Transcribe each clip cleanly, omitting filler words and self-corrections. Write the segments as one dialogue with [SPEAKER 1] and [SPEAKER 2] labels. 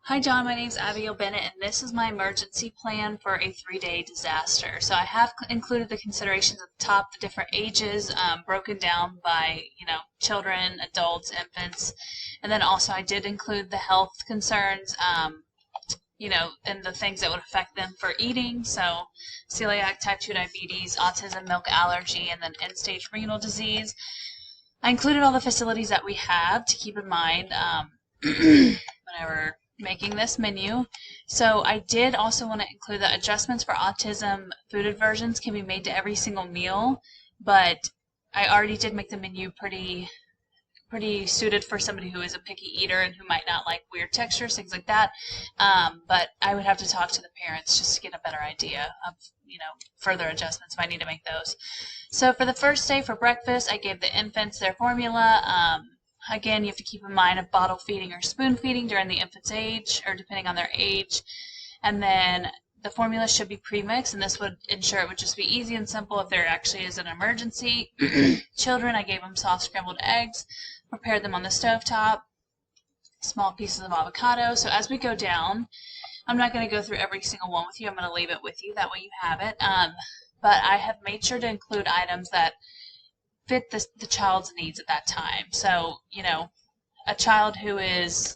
[SPEAKER 1] Hi John, my name is Abigail Bennett and this is my emergency plan for a 3-day disaster. So I have included the considerations at the top, the different ages, broken down by, children, adults, infants. And then also I did include the health concerns, and the things that would affect them for eating. So celiac, type 2 diabetes, autism, milk allergy, and then end-stage renal disease. I included all the facilities that we have to keep in mind whenever making this menu. So I did also want to include that adjustments for autism food aversions can be made to every single meal, but I already did make the menu pretty suited for somebody who is a picky eater and who might not like weird textures, things like that. But I would have to talk to the parents just to get a better idea of, further adjustments if I need to make those. So for the first day for breakfast, I gave the infants their formula. Again, you have to keep in mind of bottle feeding or spoon feeding during the infant's age, or depending on their age. And then the formula should be pre-mixed, and this would ensure it would just be easy and simple if there actually is an emergency. Children, I gave them soft scrambled eggs, prepared them on the stovetop, small pieces of avocado. So as we go down, I'm not going to go through every single one with you. I'm going to leave it with you. That way you have it. But I have made sure to include items that fit the child's needs at that time. So, a child who is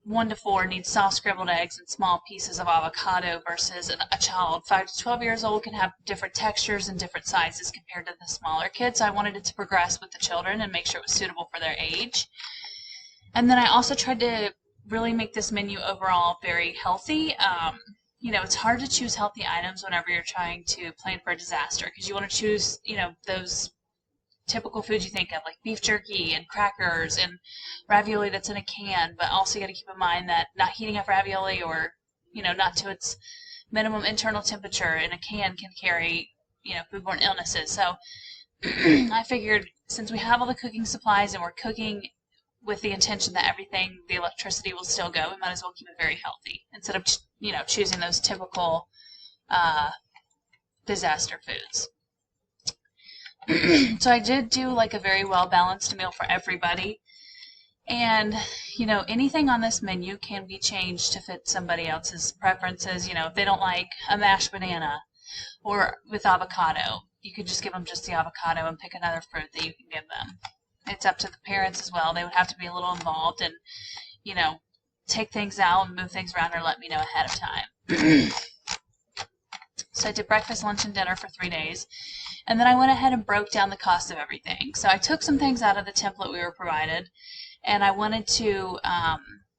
[SPEAKER 1] 1 to 4 needs soft scrambled eggs and small pieces of avocado versus a child 5 to 12 years old can have different textures and different sizes compared to the smaller kids. So I wanted it to progress with the children and make sure it was suitable for their age. And then I also tried to really make this menu overall very healthy. It's hard to choose healthy items whenever you're trying to plan for a disaster because you want to choose, those typical foods you think of, like beef jerky and crackers and ravioli that's in a can, but also you got to keep in mind that not heating up ravioli or, not to its minimum internal temperature in a can carry, foodborne illnesses. So I figured since we have all the cooking supplies and we're cooking with the intention that the electricity will still go, we might as well keep it very healthy instead of, choosing those typical disaster foods. So I did do like a very well-balanced meal for everybody. And, anything on this menu can be changed to fit somebody else's preferences. If they don't like a mashed banana or with avocado, you could just give them just the avocado and pick another fruit that you can give them. It's up to the parents as well. They would have to be a little involved and, take things out and move things around or let me know ahead of time. So I did breakfast, lunch, and dinner for 3 days. And then I went ahead and broke down the cost of everything. So I took some things out of the template we were provided, and I wanted to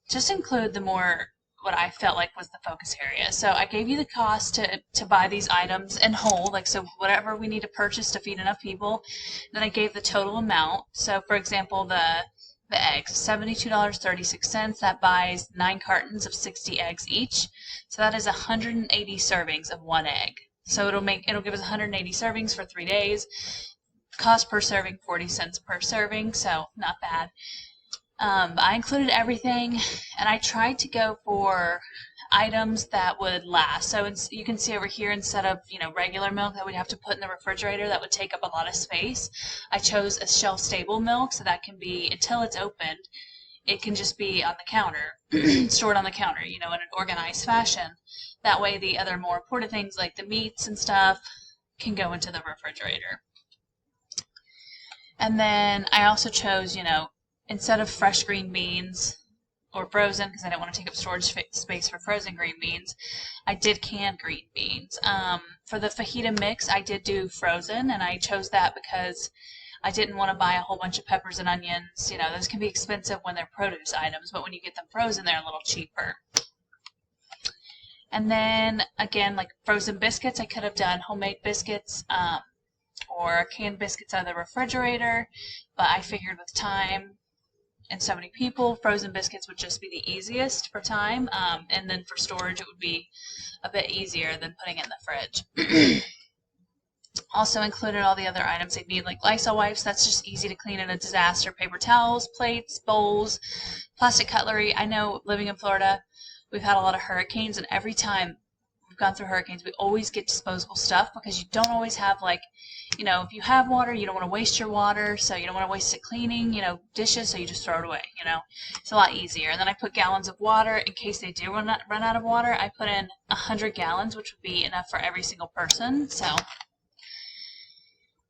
[SPEAKER 1] just include what I felt like was the focus area. So I gave you the cost to buy these items in whole, so whatever we need to purchase to feed enough people. Then I gave the total amount. So for example, the eggs, $72.36. That buys 9 cartons of 60 eggs each. So that is 180 servings of 1 egg. So it'll give us 180 servings for 3 days. Cost per serving 40 cents per serving, so not bad. I included everything, and I tried to go for items that would last. So you can see over here, instead of regular milk that we'd have to put in the refrigerator that would take up a lot of space, I chose a shelf-stable milk, so that can be, until it's opened, it can just be on the counter, stored on the counter, in an organized fashion. That way the other more important things like the meats and stuff can go into the refrigerator. And then I also chose, instead of fresh green beans or frozen, because I didn't want to take up storage space for frozen green beans, I did canned green beans. For the fajita mix, I did do frozen, and I chose that because I didn't want to buy a whole bunch of peppers and onions. Those can be expensive when they're produce items, but when you get them frozen, they're a little cheaper. And then, again, like frozen biscuits, I could have done homemade biscuits or canned biscuits out of the refrigerator, but I figured with time and so many people, frozen biscuits would just be the easiest for time, and then for storage it would be a bit easier than putting it in the fridge. Also included all the other items they need, like Lysol wipes. That's just easy to clean in a disaster. Paper towels, plates, bowls, plastic cutlery. I know living in Florida, we've had a lot of hurricanes, and every time gone through hurricanes, we always get disposable stuff because you don't always have, like, if you have water, you don't want to waste your water, so you don't want to waste it cleaning, dishes, so you just throw it away, It's a lot easier. And then I put gallons of water in case they do run out of water. I put in 100 gallons, which would be enough for every single person, so.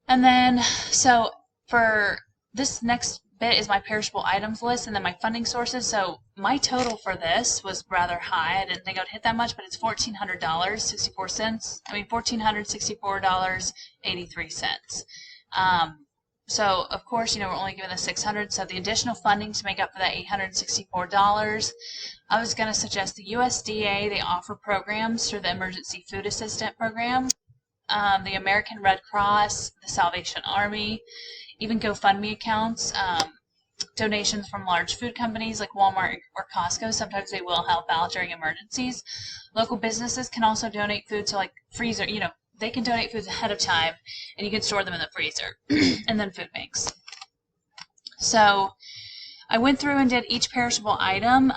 [SPEAKER 1] And then, so for this next bit is my perishable items list and then my funding sources. So my total for this was rather high. I didn't think I would hit that much, but it's $1,400, 64 cents. $1,464.83. So of course, we're only given the 600. So the additional funding to make up for that $864, I was going to suggest the USDA. They offer programs through the Emergency Food Assistant Program, the American Red Cross, the Salvation Army, even GoFundMe accounts, donations from large food companies like Walmart or Costco. Sometimes they will help out during emergencies. Local businesses can also donate food to, like, freezer. They can donate foods ahead of time, and you can store them in the freezer. And then food banks. So I went through and did each perishable item,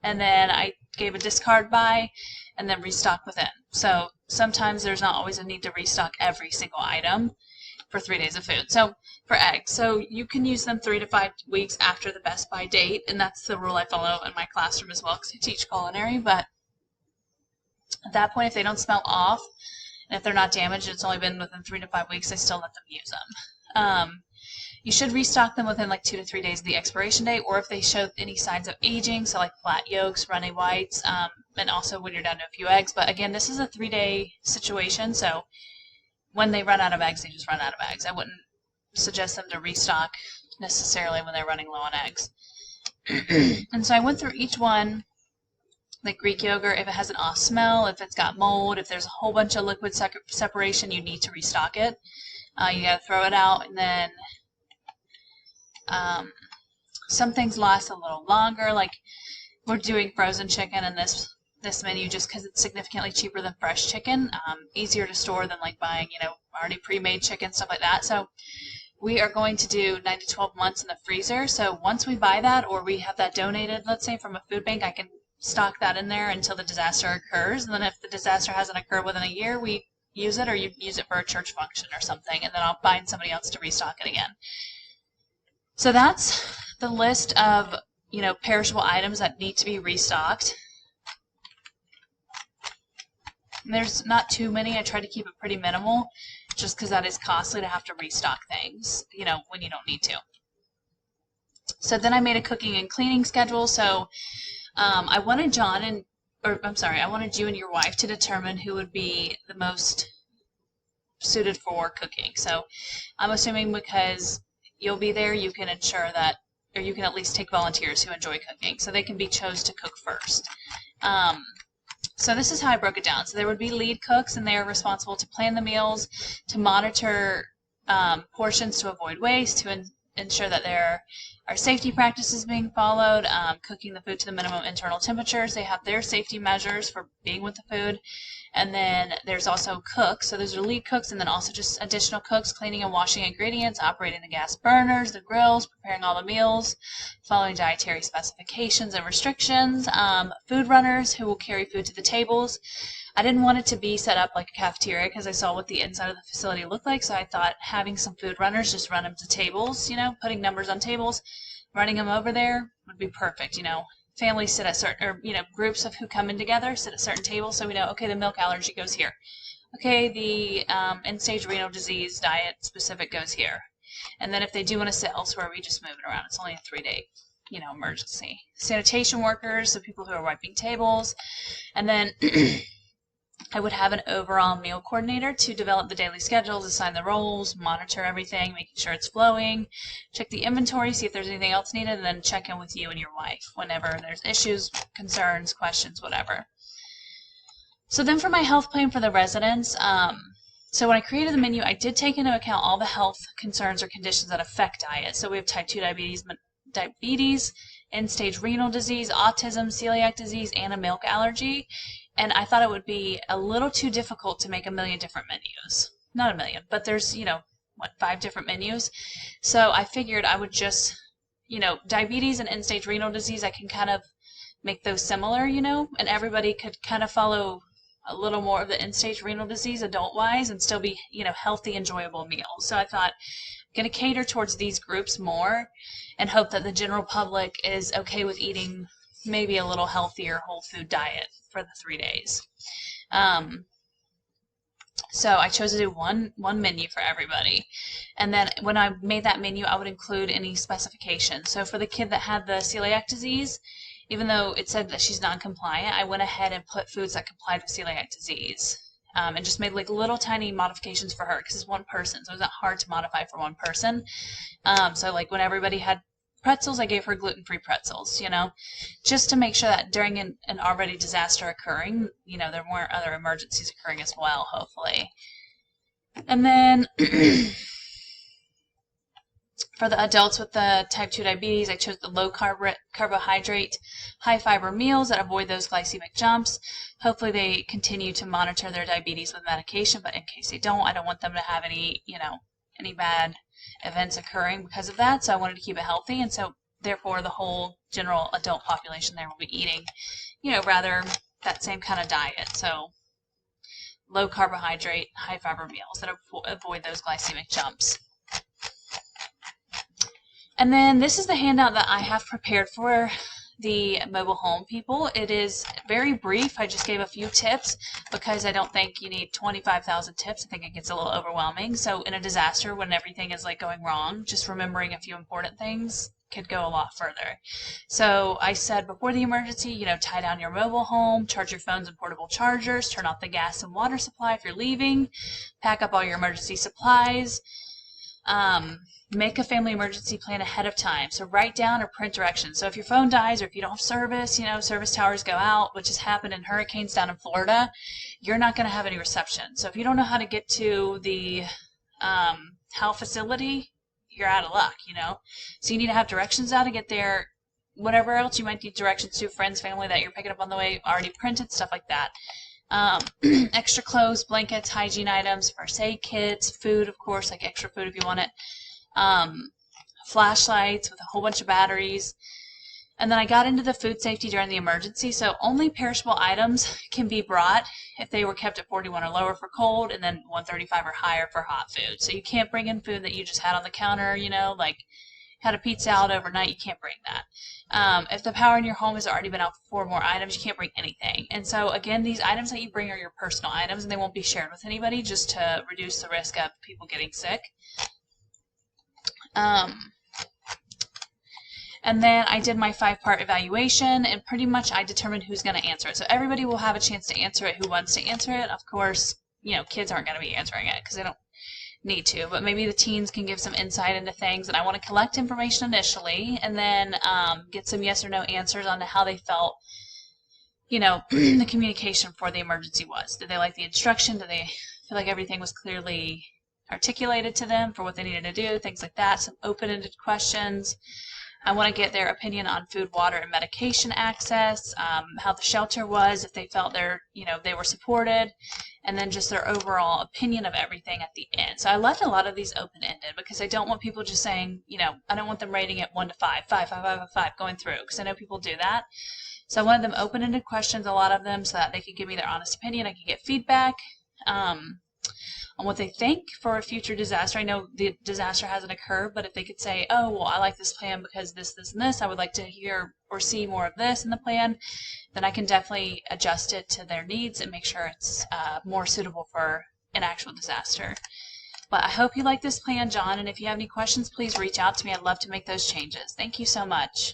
[SPEAKER 1] and then I gave a discard by, and then restock within. So sometimes there's not always a need to restock every single item for 3 days of food. So for eggs, so you can use them 3 to 5 weeks after the best by date, and that's the rule I follow in my classroom as well because I teach culinary. But at that point, if they don't smell off and if they're not damaged, it's only been within 3 to 5 weeks, I still let them use them. You should restock them within like 2 to 3 days of the expiration date, or if they show any signs of aging, so like flat yolks, runny whites, and also when you're down to a few eggs. But again, this is a 3-day situation, so when they run out of eggs, they just run out of eggs. I wouldn't suggest them to restock necessarily when they're running low on eggs. And so I went through each one, like Greek yogurt, if it has an off smell, if it's got mold, if there's a whole bunch of liquid separation, you need to restock it. You gotta throw it out, and then some things last a little longer, like we're doing frozen chicken in this menu just because it's significantly cheaper than fresh chicken, easier to store than like buying, already pre-made chicken, stuff like that. So we are going to do 9 to 12 months in the freezer. So once we buy that, or we have that donated, let's say from a food bank, I can stock that in there until the disaster occurs. And then if the disaster hasn't occurred within a year, we use it, or you use it for a church function or something, and then I'll find somebody else to restock it again. So that's the list of, perishable items that need to be restocked. There's not too many. I try to keep it pretty minimal just because that is costly to have to restock things, when you don't need to. So then I made a cooking and cleaning schedule. So I wanted I wanted you and your wife to determine who would be the most suited for cooking. So I'm assuming because you'll be there, you can ensure that, or you can at least take volunteers who enjoy cooking, so they can be chose to cook first. So this is how I broke it down. So there would be lead cooks, and they are responsible to plan the meals, to monitor portions to avoid waste, to ensure that there are safety practices being followed, cooking the food to the minimum internal temperatures. They have their safety measures for being with the food. And then there's also cooks. So those are lead cooks, and then also just additional cooks, cleaning and washing ingredients, operating the gas burners, the grills, preparing all the meals, following dietary specifications and restrictions, food runners who will carry food to the tables. I didn't want it to be set up like a cafeteria because I saw what the inside of the facility looked like, so I thought having some food runners just run them to tables, putting numbers on tables, running them over there would be perfect, Families sit at certain, or, groups of who come in together sit at certain tables, so we know, okay, the milk allergy goes here. Okay, the end-stage renal disease diet specific goes here. And then if they do want to sit elsewhere, we just move it around. It's only a 3-day, emergency. Sanitation workers, so people who are wiping tables. And then I would have an overall meal coordinator to develop the daily schedules, assign the roles, monitor everything, making sure it's flowing, check the inventory, see if there's anything else needed, and then check in with you and your wife whenever there's issues, concerns, questions, whatever. So then for my health plan for the residents, so when I created the menu, I did take into account all the health concerns or conditions that affect diet. So we have type 2 diabetes, end-stage renal disease, autism, celiac disease, and a milk allergy. And I thought it would be a little too difficult to make a million different menus. Not a million, but there's, 5 different menus. So I figured I would just, diabetes and end-stage renal disease, I can kind of make those similar, and everybody could kind of follow a little more of the end-stage renal disease adult-wise and still be, healthy, enjoyable meals. So I thought I'm going to cater towards these groups more and hope that the general public is okay with eating maybe a little healthier whole food diet for the 3 days. So I chose to do one menu for everybody. And then when I made that menu, I would include any specifications. So for the kid that had the celiac disease, even though it said that she's non-compliant, I went ahead and put foods that complied with celiac disease. And just made like little tiny modifications for her because it's one person, so it wasn't hard to modify for one person. So like when everybody had pretzels, I gave her gluten-free pretzels, just to make sure that during an already disaster occurring, there weren't other emergencies occurring as well, hopefully. And then for the adults with the type 2 diabetes, I chose the low carbohydrate, high fiber meals that avoid those glycemic jumps. Hopefully they continue to monitor their diabetes with medication, but in case they don't, I don't want them to have any, any bad events occurring because of that. So I wanted to keep it healthy, and so therefore the whole general adult population there will be eating, rather that same kind of diet. So low carbohydrate, high fiber meals that avoid those glycemic jumps. And then this is the handout that I have prepared for the mobile home people. It is very brief. I just gave a few tips because I don't think you need 25,000 tips. I think it gets a little overwhelming. So in a disaster, when everything is like going wrong, just remembering a few important things could go a lot further. So I said before the emergency, tie down your mobile home, charge your phones and portable chargers, turn off the gas and water supply if you're leaving, pack up all your emergency supplies, make a family emergency plan ahead of time. So write down or print directions. So if your phone dies or if you don't have service, service towers go out, which has happened in hurricanes down in Florida, you're not going to have any reception. So if you don't know how to get to the health facility, you're out of luck, So you need to have directions how to get there. Whatever else you might need directions to, friends, family that you're picking up on the way, already printed, stuff like that. Extra clothes, blankets, hygiene items, first aid kits, food, of course, like extra food if you want it. Flashlights with a whole bunch of batteries. And then I got into the food safety during the emergency, so only perishable items can be brought if they were kept at 41 or lower for cold, and then 135 or higher for hot food. So you can't bring in food that you just had on the counter, like had a pizza out overnight, you can't bring that. If the power in your home has already been out for 4 more items, you can't bring anything. And so again, these items that you bring are your personal items, and they won't be shared with anybody just to reduce the risk of people getting sick. And then I did my 5-part evaluation, and pretty much I determined who's going to answer it. So everybody will have a chance to answer it who wants to answer it. Of course, kids aren't going to be answering it because they don't need to, but maybe the teens can give some insight into things. And I want to collect information initially and then get some yes or no answers on how they felt, the communication for the emergency was. Did they like the instruction? Did they feel like everything was clearly articulated to them for what they needed to do? Things like that. Some open-ended questions. I want to get their opinion on food, water, and medication access, how the shelter was, if they felt they were supported, and then just their overall opinion of everything at the end. So I left a lot of these open-ended because I don't want people just saying, I don't want them rating it 1 to 5, 5, 5, 5, 5, going through, because I know people do that. So I wanted them open-ended questions, a lot of them, so that they could give me their honest opinion. I could get feedback on what they think for a future disaster. I know the disaster hasn't occurred, but if they could say, oh, well, I like this plan because this, this, and this, I would like to hear or see more of this in the plan, then I can definitely adjust it to their needs and make sure it's more suitable for an actual disaster. But I hope you like this plan, John, and if you have any questions, please reach out to me. I'd love to make those changes. Thank you so much.